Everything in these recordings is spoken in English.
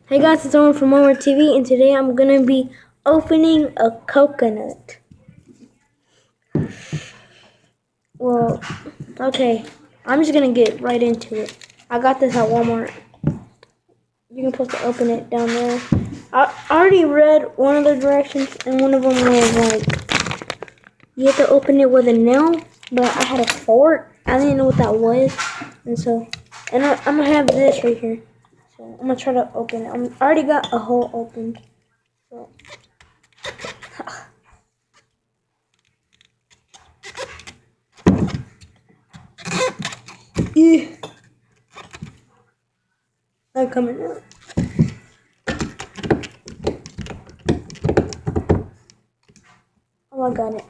Hey guys, it's Owen from Owen TV, and today I'm gonna be opening a coconut. Well, okay, I'm just gonna get right into it. I got this at Walmart. You're supposed to open it down there. I already read one of the directions, and one of them was like, you have to open it with a nail, but I had a fork. I didn't know what that was, and I'm gonna have this right here. So I'm gonna try to open it. I already got a hole opened. So. Yeah. I'm coming out. Oh, I got it.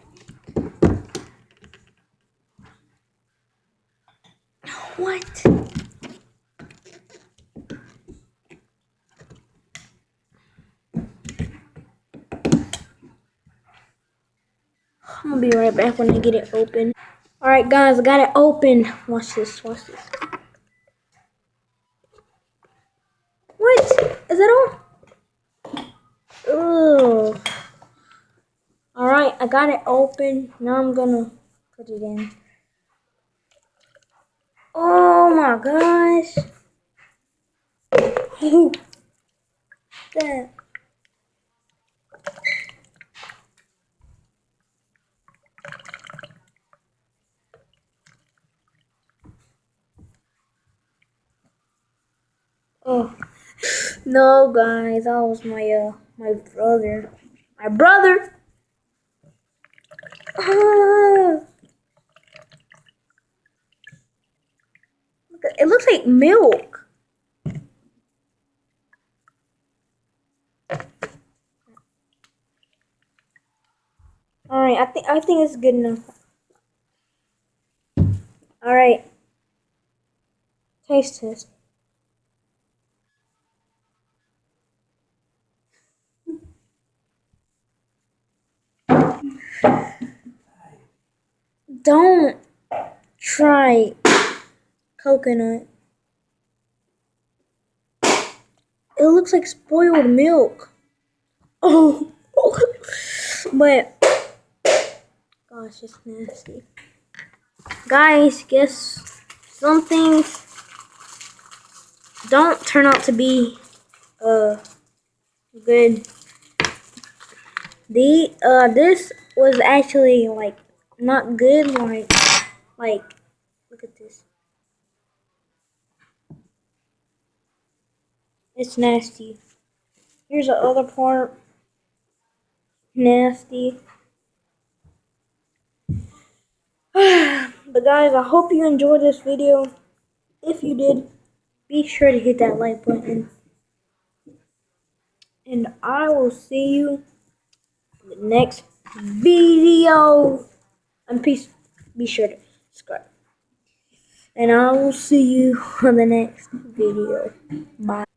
What? I'm gonna be right back when I get it open. Alright guys, I got it open. Watch this, watch this. What? Is that all? Ugh. Alright, I got it open. Now I'm gonna put it in. Oh my gosh. That. Oh. No guys, that was my brother. My brother! Ah. It looks like milk. Alright, I think it's good enough. Alright. Taste test. Don't try coconut. It looks like spoiled milk. Oh, but gosh, it's nasty. Guys, guess some things don't turn out to be good. This was actually like not good. Like look at this. It's nasty. Here's the other part. Nasty. But guys, I hope you enjoyed this video. If you did, be sure to hit that like button. And I will see you in the next video. And please be sure to subscribe. And I will see you on the next video. Bye.